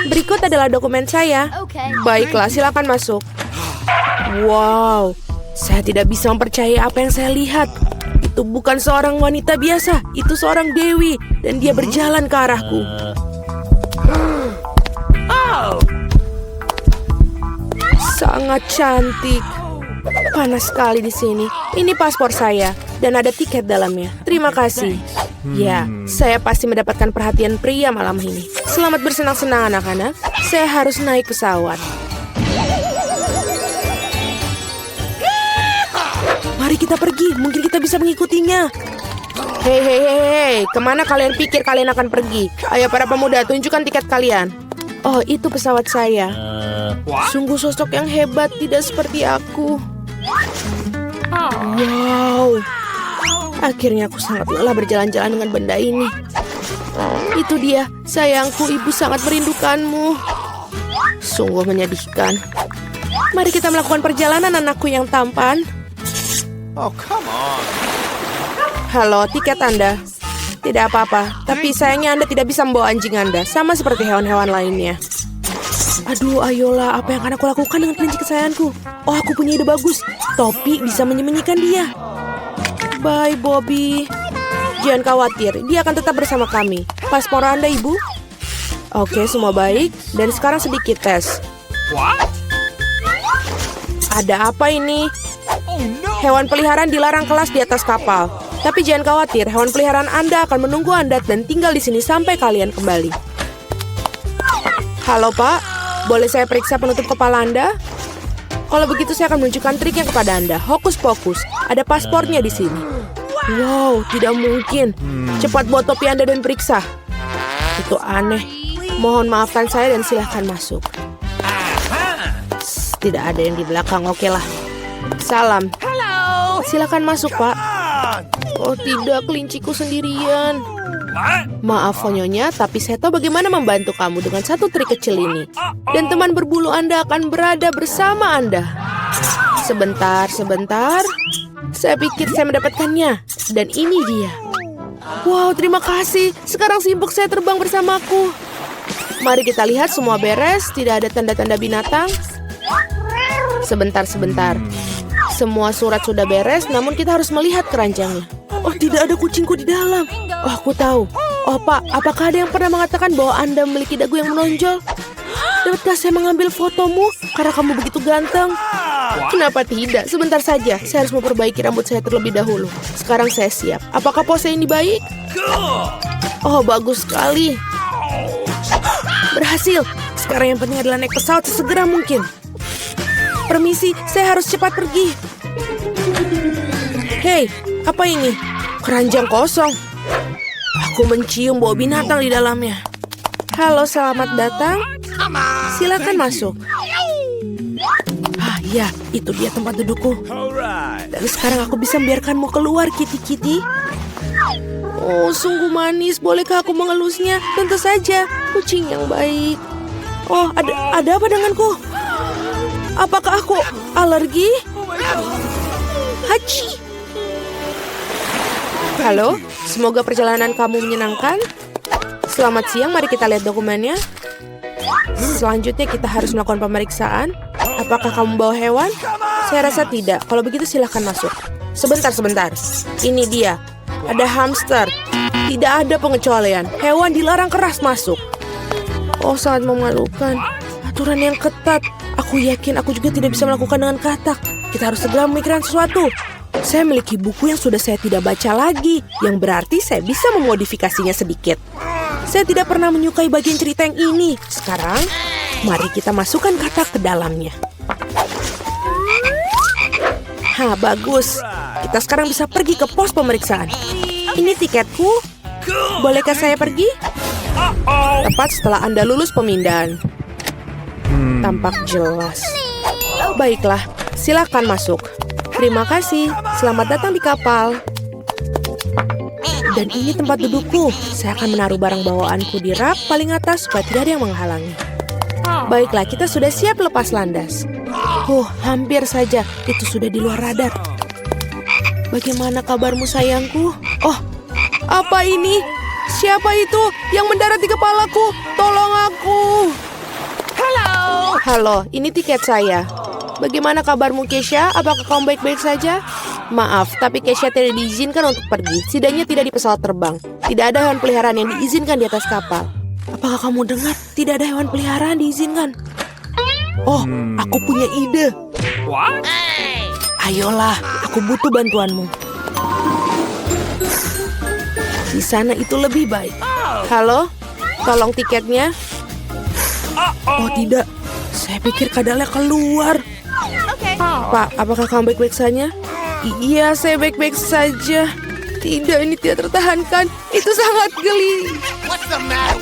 Berikut adalah dokumen saya. Baiklah, silakan masuk. Wow, saya tidak bisa mempercayai apa yang saya lihat. Itu bukan seorang wanita biasa, itu seorang dewi, dan dia berjalan ke arahku. Sangat cantik. Panas sekali di sini. Ini paspor saya dan ada tiket dalamnya. Terima kasih. Ya, saya pasti mendapatkan perhatian pria malam ini. Selamat bersenang-senang anak-anak. Saya harus naik pesawat. Mari kita pergi, mungkin kita bisa mengikutinya. Hei, kemana kalian pikir kalian akan pergi? Ayo para pemuda, tunjukkan tiket kalian. Oh, itu pesawat saya. Sungguh sosok yang hebat, tidak seperti aku. Wow. Akhirnya aku sangat lelah berjalan-jalan dengan benda ini. Itu dia, sayangku, ibu sangat merindukanmu. Sungguh menyedihkan. Mari kita melakukan perjalanan, anakku yang tampan. Oh, come on. Halo, tiket Anda. Tidak apa-apa, tapi sayangnya Anda tidak bisa membawa anjing Anda, sama seperti hewan-hewan lainnya. Aduh, ayolah, apa yang akan aku lakukan dengan kelinci kesayanganku? Oh, aku punya ide bagus. Topi bisa menyembunyikan dia. Bye, Bobby. Jangan khawatir, dia akan tetap bersama kami. Paspor Anda, Ibu? Oke, semua baik. Dan sekarang sedikit tes. Ada apa ini? Hewan peliharaan dilarang kelas di atas kapal. Tapi jangan khawatir, hewan peliharaan Anda akan menunggu Anda dan tinggal di sini sampai kalian kembali. Halo, Pak. Boleh saya periksa penutup kepala Anda? Kalau begitu saya akan menunjukkan triknya kepada Anda. Hokus pokus, ada paspornya di sini. Wow, tidak mungkin. Cepat bawa topi Anda dan periksa. Itu aneh. Mohon maafkan saya dan silahkan masuk. Tidak ada yang di belakang, oke lah. Salam. Silakan masuk, Pak. Oh tidak, kelinciku sendirian. Maaf, Nyonya, tapi saya tahu bagaimana membantu kamu dengan satu trik kecil ini. Dan teman berbulu Anda akan berada bersama Anda. Sebentar. Saya pikir saya mendapatkannya. Dan ini dia. Wow, terima kasih. Sekarang sibuk saya terbang bersamaku. Mari kita lihat semua beres. Tidak ada tanda-tanda binatang. Sebentar. Semua surat sudah beres, namun kita harus melihat keranjangnya. Oh, tidak ada kucingku di dalam. Oh, aku tahu. Oh, Pak, apakah ada yang pernah mengatakan bahwa Anda memiliki dagu yang menonjol? Dapatkah saya mengambil fotomu karena kamu begitu ganteng? Kenapa tidak? Sebentar saja. Saya harus memperbaiki rambut saya terlebih dahulu. Sekarang saya siap. Apakah pose ini baik? Oh, bagus sekali. Berhasil. Sekarang yang penting adalah naik pesawat sesegera mungkin. Permisi, saya harus cepat pergi. Hei, apa ini? Keranjang kosong. Aku mencium bau binatang di dalamnya. Halo, selamat datang. Silakan masuk. Ah, ya, itu dia tempat dudukku. Dan sekarang aku bisa membiarkanmu keluar, Kitty. Oh, sungguh manis. Bolehkah aku mengelusnya? Tentu saja, kucing yang baik. Oh, ada apa denganku? Apakah aku alergi? Hachi. Halo, semoga perjalanan kamu menyenangkan. Selamat siang, mari kita lihat dokumennya. Selanjutnya kita harus melakukan pemeriksaan. Apakah kamu bawa hewan? Saya rasa tidak. Kalau begitu silahkan masuk. Sebentar. Ini dia. Ada hamster. Tidak ada pengecualian. Hewan dilarang keras masuk. Oh, sangat memalukan. Aturan yang ketat. Aku yakin aku juga tidak bisa melakukan dengan katak. Kita harus segera memikirkan sesuatu. Saya memiliki buku yang sudah saya tidak baca lagi, yang berarti saya bisa memodifikasinya sedikit. Saya tidak pernah menyukai bagian cerita yang ini. Sekarang, mari kita masukkan katak ke dalamnya. Bagus. Kita sekarang bisa pergi ke pos pemeriksaan. Ini tiketku. Bolehkah saya pergi? Tepat setelah Anda lulus pemindahan. Tampak jelas. Baiklah, silakan masuk. Terima kasih. Selamat datang di kapal. Dan ini tempat dudukku. Saya akan menaruh barang bawaanku di rak paling atas supaya tidak ada yang menghalangi. Baiklah, kita sudah siap lepas landas. Hampir saja. Itu sudah di luar radar. Bagaimana kabarmu, sayangku? Oh, apa ini? Siapa itu yang mendarat di kepalaku? Tolong aku. Halo, ini tiket saya. Bagaimana kabarmu, Keisha? Apakah kamu baik-baik saja? Maaf, tapi Keisha tidak diizinkan untuk pergi. Setidaknya tidak di pesawat terbang. Tidak ada hewan peliharaan yang diizinkan di atas kapal. Apakah kamu dengar? Tidak ada hewan peliharaan diizinkan. Oh, aku punya ide. What? Ayolah, aku butuh bantuanmu. Di sana itu lebih baik. Halo, tolong tiketnya. Oh tidak, saya pikir kadalnya keluar. Pak, apakah kamu baik-baik saja? Iya, saya baik-baik saja. Tidak, ini tidak tertahankan. Itu sangat geli.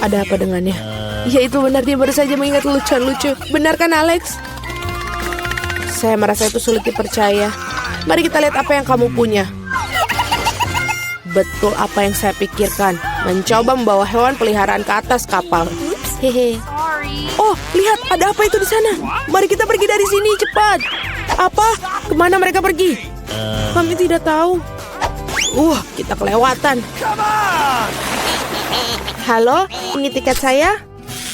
Ada apa dengannya? Ya itu benar, dia baru saja mengingat lucu-lucu. Benar kan, Alex? Saya merasa itu sulit dipercaya. Mari kita lihat apa yang kamu punya. Betul apa yang saya pikirkan. Mencoba membawa hewan peliharaan ke atas kapal. Hehe. Oh, lihat, ada apa itu di sana? Mari kita pergi dari sini, cepat. Apa? Kemana mereka pergi? Kami tidak tahu. Kita kelewatan. Halo, ini tiket saya?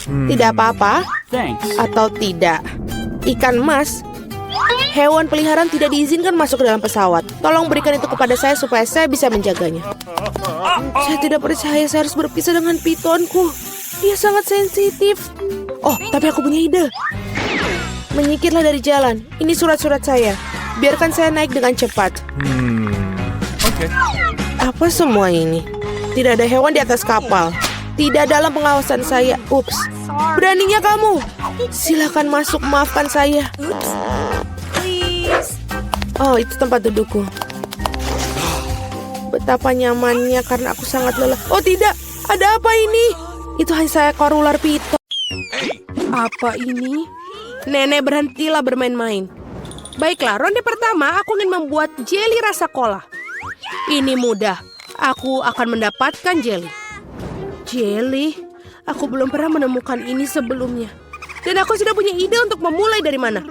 Tidak apa-apa? Thanks. Atau tidak? Ikan emas? Hewan peliharaan tidak diizinkan masuk ke dalam pesawat. Tolong berikan itu kepada saya supaya saya bisa menjaganya. Saya tidak percaya saya harus berpisah dengan pitonku. Dia sangat sensitif. Oh, tapi aku punya ide. Menyingkirlah dari jalan. Ini surat-surat saya. Biarkan saya naik dengan cepat. Okay. Apa semua ini? Tidak ada hewan di atas kapal. Tidak dalam pengawasan saya. Ups. Beraninya kamu. Silakan masuk, maafkan saya. Oh, itu tempat dudukku. Betapa nyamannya karena aku sangat lelah. Oh tidak, ada apa ini? Itu hanya seekor ular piton. Apa ini? Nenek, berhentilah bermain-main. Baiklah, ronde pertama aku ingin membuat jelly rasa cola. Ini mudah. Aku akan mendapatkan jelly. Jelly? Aku belum pernah menemukan ini sebelumnya. Dan aku sudah punya ide untuk memulai dari mana.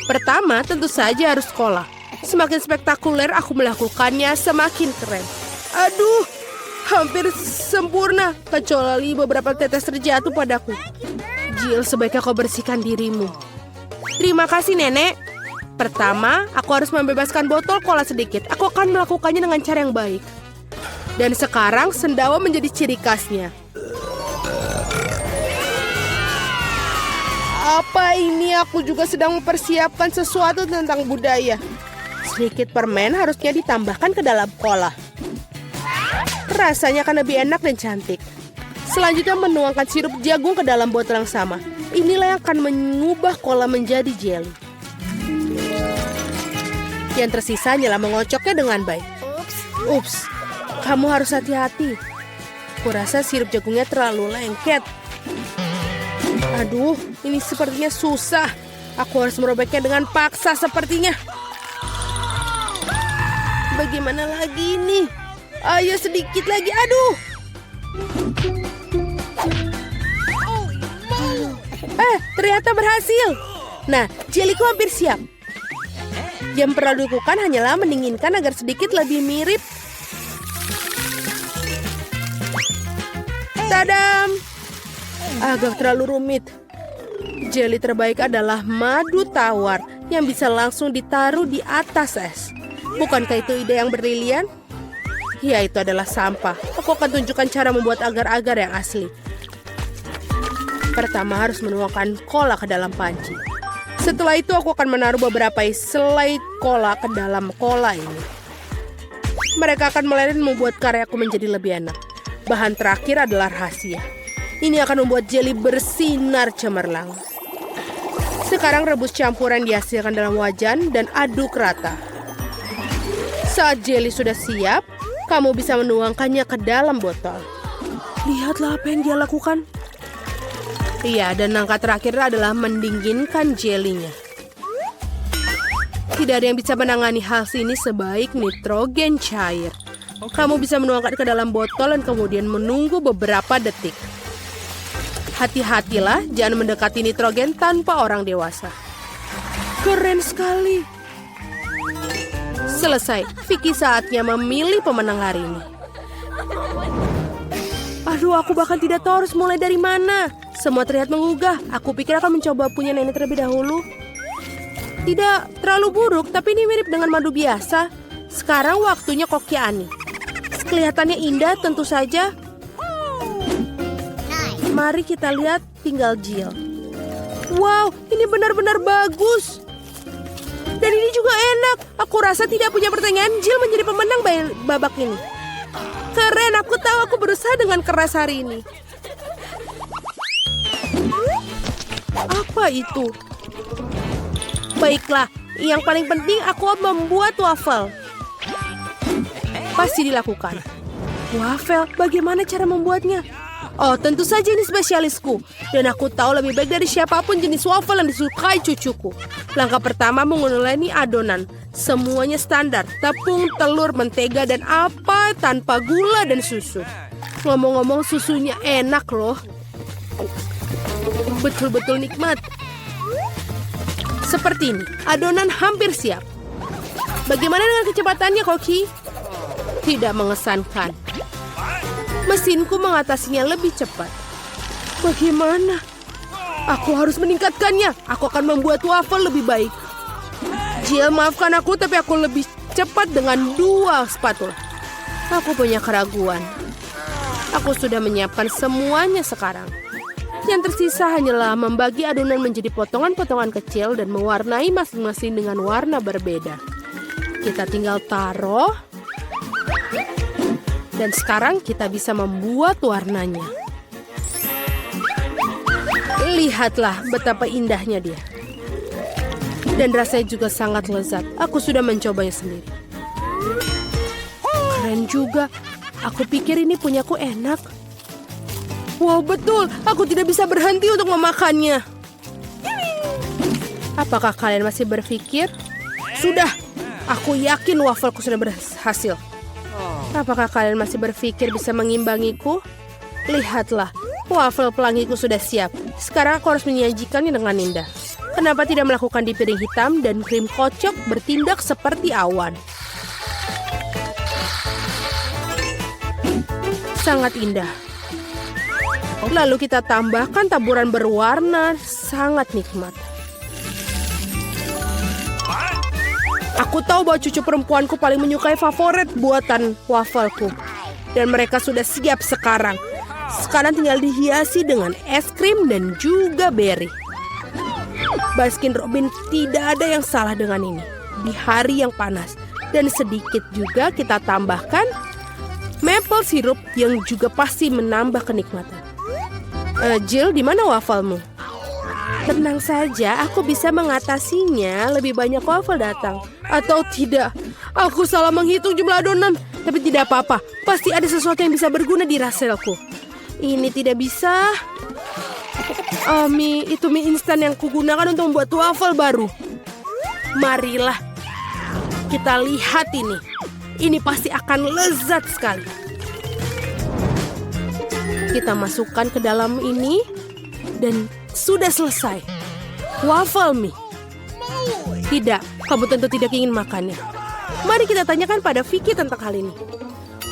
Pertama, tentu saja harus cola. Semakin spektakuler aku melakukannya, semakin keren. Aduh, hampir sempurna. Kecuali beberapa tetes terjatuh padaku. Jill, sebaiknya kau bersihkan dirimu. Terima kasih, Nenek. Pertama, aku harus membebaskan botol cola sedikit. Aku akan melakukannya dengan cara yang baik. Dan sekarang, sendawa menjadi ciri khasnya. Apa ini? Aku juga sedang mempersiapkan sesuatu tentang budaya. Sedikit permen harusnya ditambahkan ke dalam cola. Rasanya akan lebih enak dan cantik. Selanjutnya menuangkan sirup jagung ke dalam botol yang sama. Inilah yang akan mengubah cola menjadi jelly. Yang tersisa hanyalah mengocoknya dengan baik. Ups, kamu harus hati-hati. Kurasa sirup jagungnya terlalu lengket. Aduh, ini sepertinya susah. Aku harus merobeknya dengan paksa sepertinya. Bagaimana lagi ini? Ayo sedikit lagi, aduh. Ternyata berhasil. Nah, jeliku hampir siap. Yang perlu dilakukan hanyalah mendinginkan agar sedikit lebih mirip. Tadam! Agak terlalu rumit. Jeli terbaik adalah madu tawar yang bisa langsung ditaruh di atas es. Bukankah itu ide yang brilian? Ya, itu adalah sampah. Aku akan tunjukkan cara membuat agar-agar yang asli. Pertama harus menuangkan cola ke dalam panci. Setelah itu aku akan menaruh beberapa selai cola ke dalam cola ini. Mereka akan meleleh dan membuat karyaku menjadi lebih enak. Bahan terakhir adalah rahasia. Ini akan membuat jeli bersinar cemerlang. Sekarang rebus campuran dihasilkan dalam wajan dan aduk rata. Saat jeli sudah siap, kamu bisa menuangkannya ke dalam botol. Lihatlah apa yang dia lakukan. Iya, dan langkah terakhir adalah mendinginkan jelinya. Tidak ada yang bisa menangani hal ini sebaik nitrogen cair. Kamu bisa menuangkan ke dalam botol dan kemudian menunggu beberapa detik. Hati-hatilah, jangan mendekati nitrogen tanpa orang dewasa. Keren sekali. Selesai. Vicky saatnya memilih pemenang hari ini. Aduh, aku bahkan tidak tahu harus mulai dari mana. Semua terlihat menggugah. Aku pikir akan mencoba punya nenek terlebih dahulu. Tidak terlalu buruk, tapi ini mirip dengan madu biasa. Sekarang waktunya koki Ani. Kelihatannya indah tentu saja. Mari kita lihat tinggal Jill. Wow, ini benar-benar bagus. Dan ini juga enak. Aku rasa tidak punya pertanyaan, Jill menjadi pemenang babak ini. Keren, aku tahu aku berusaha dengan keras hari ini. Apa itu? Baiklah, yang paling penting aku membuat waffle. Pasti dilakukan. Waffle, bagaimana cara membuatnya? Oh, tentu saja ini spesialisku. Dan aku tahu lebih baik dari siapapun jenis waffle yang disukai cucuku. Langkah pertama menguleni adonan. Semuanya standar. Tepung, telur, mentega, dan apa tanpa gula dan susu. Ngomong-ngomong susunya enak loh. Betul-betul nikmat. Seperti ini, adonan hampir siap. Bagaimana dengan kecepatannya, Koki? Tidak mengesankan. Mesinku mengatasinya lebih cepat. Bagaimana? Aku harus meningkatkannya. Aku akan membuat waffle lebih baik. Jill, maafkan aku, tapi aku lebih cepat dengan 2 spatula. Aku punya keraguan. Aku sudah menyiapkan semuanya sekarang. Yang tersisa hanyalah membagi adonan menjadi potongan-potongan kecil dan mewarnai masing-masing dengan warna berbeda. Kita tinggal taruh. Dan sekarang kita bisa membuat warnanya. Lihatlah betapa indahnya dia. Dan rasanya juga sangat lezat. Aku sudah mencobanya sendiri. Keren juga. Aku pikir ini punyaku enak. Wow, betul. Aku tidak bisa berhenti untuk memakannya. Apakah kalian masih berpikir? Sudah. Aku yakin wafelku sudah berhasil. Apakah kalian masih berpikir bisa mengimbangiku? Lihatlah, waffle pelangiku sudah siap. Sekarang aku harus menyajikannya dengan indah. Kenapa tidak melakukan di piring hitam dan krim kocok bertindak seperti awan? Sangat indah. Lalu kita tambahkan taburan berwarna, sangat nikmat. Aku tahu bahwa cucu perempuanku paling menyukai favorit buatan wafelku. Dan mereka sudah siap sekarang. Sekarang tinggal dihiasi dengan es krim dan juga berry. Baskin Robin, tidak ada yang salah dengan ini. Di hari yang panas. Dan sedikit juga kita tambahkan maple syrup yang juga pasti menambah kenikmatan. Jill, di mana wafelmu? Tenang saja, aku bisa mengatasinya. Lebih banyak waffle datang. Atau tidak, aku salah menghitung jumlah adonan. Tapi tidak apa-apa, pasti ada sesuatu yang bisa berguna di raselku. Ini tidak bisa. Itu mie instan yang kugunakan untuk membuat waffle baru. Marilah, kita lihat ini. Ini pasti akan lezat sekali. Kita masukkan ke dalam ini. Dan sudah selesai. Waffle mie. Tidak, kamu tentu tidak ingin makannya. Mari kita tanyakan pada Vicky tentang hal ini.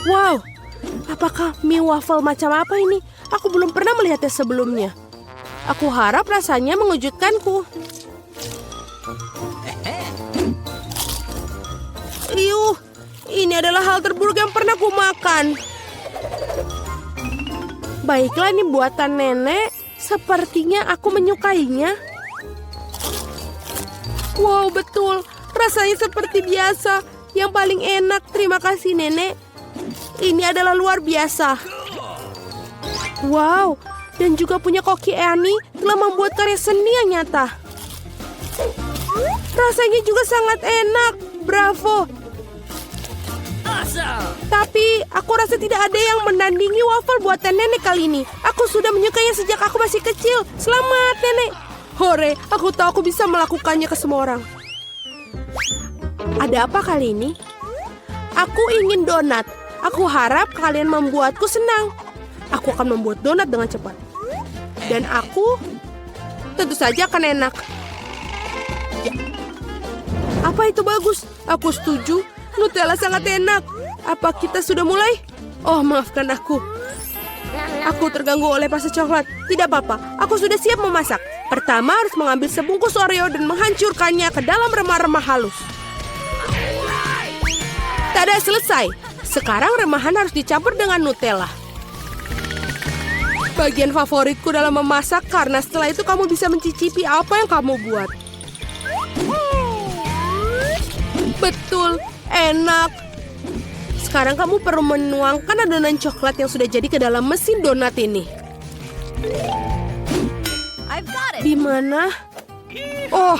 Wow, apakah mie waffle macam apa ini? Aku belum pernah melihatnya sebelumnya. Aku harap rasanya mengejutkanku. Ini adalah hal terburuk yang pernah ku makan. Baiklah, ini buatan nenek. Sepertinya aku menyukainya. Wow, betul. Rasanya seperti biasa. Yang paling enak. Terima kasih, Nenek. Ini adalah luar biasa. Wow, dan juga punya Koki Ani telah membuat karya seni yang nyata. Rasanya juga sangat enak. Bravo. Tapi aku rasa tidak ada yang menandingi waffle buatan nenek kali ini. Aku sudah menyukainya sejak aku masih kecil. Selamat, Nenek. Hore, aku tahu aku bisa melakukannya ke semua orang. Ada apa kali ini? Aku ingin donat. Aku harap kalian membuatku senang. Aku akan membuat donat dengan cepat. Dan aku tentu saja akan enak. Apa itu bagus? Aku setuju. Nutella sangat enak. Apa kita sudah mulai? Oh, maafkan aku. Aku terganggu oleh pasta coklat. Tidak apa-apa, aku sudah siap memasak. Pertama harus mengambil sebungkus Oreo dan menghancurkannya ke dalam remah-remah halus. Tada, selesai. Sekarang remahan harus dicampur dengan Nutella. Bagian favoritku dalam memasak karena setelah itu kamu bisa mencicipi apa yang kamu buat. Betul, enak. Sekarang kamu perlu menuangkan adonan coklat yang sudah jadi ke dalam mesin donat ini. Di mana? Oh,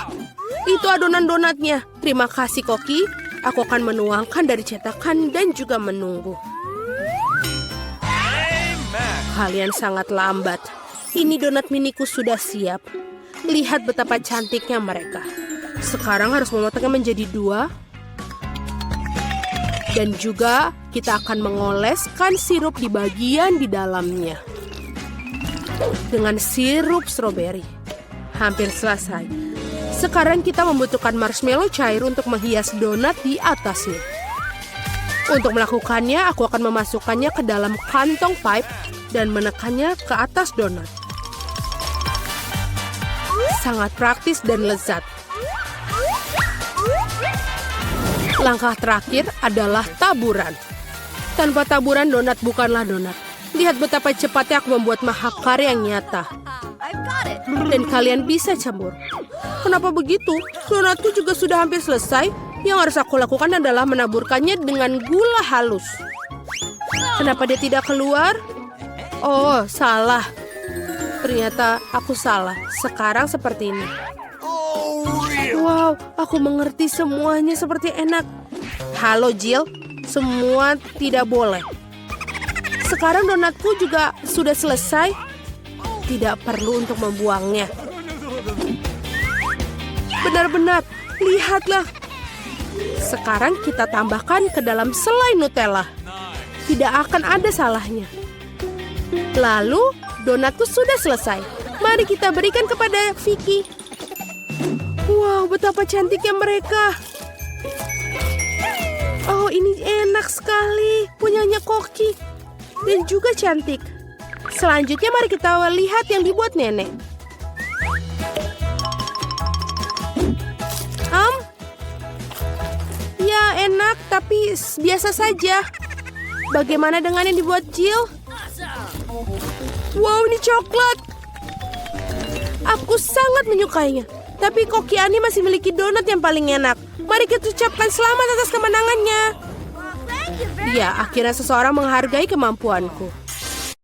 itu adonan donatnya. Terima kasih, Koki. Aku akan menuangkan dari cetakan dan juga menunggu. Kalian sangat lambat. Ini donat miniku sudah siap. Lihat betapa cantiknya mereka. Sekarang harus memotongnya menjadi 2. Dan juga kita akan mengoleskan sirup di bagian di dalamnya. Dengan sirup stroberi. Hampir selesai. Sekarang kita membutuhkan marshmallow cair untuk menghias donat di atasnya. Untuk melakukannya, aku akan memasukkannya ke dalam kantong pipe dan menekannya ke atas donat. Sangat praktis dan lezat. Langkah terakhir adalah taburan. Tanpa taburan, donat bukanlah donat. Lihat betapa cepatnya aku membuat mahakarya yang nyata. Dan kalian bisa campur. Kenapa begitu? Donatku juga sudah hampir selesai. Yang harus aku lakukan adalah menaburkannya dengan gula halus. Kenapa dia tidak keluar? Oh, salah. Ternyata aku salah. Sekarang seperti ini. Wow, aku mengerti semuanya seperti enak. Halo, Jill. Semua tidak boleh. Sekarang donatku juga sudah selesai. Tidak perlu untuk membuangnya. Benar-benar, lihatlah. Sekarang kita tambahkan ke dalam selai Nutella. Tidak akan ada salahnya. Lalu, donatku sudah selesai. Mari kita berikan kepada Vicky. Wow, betapa cantiknya mereka. Oh, ini enak sekali. Punyanya Koki. Dan juga cantik. Selanjutnya mari kita lihat yang dibuat nenek. Ya enak, tapi biasa saja. Bagaimana dengan yang dibuat Jill? Wow, ini coklat. Aku sangat menyukainya. Tapi Koki Ani masih memiliki donat yang paling enak. Mari kita ucapkan selamat atas kemenangannya. Ya, akhirnya seseorang menghargai kemampuanku.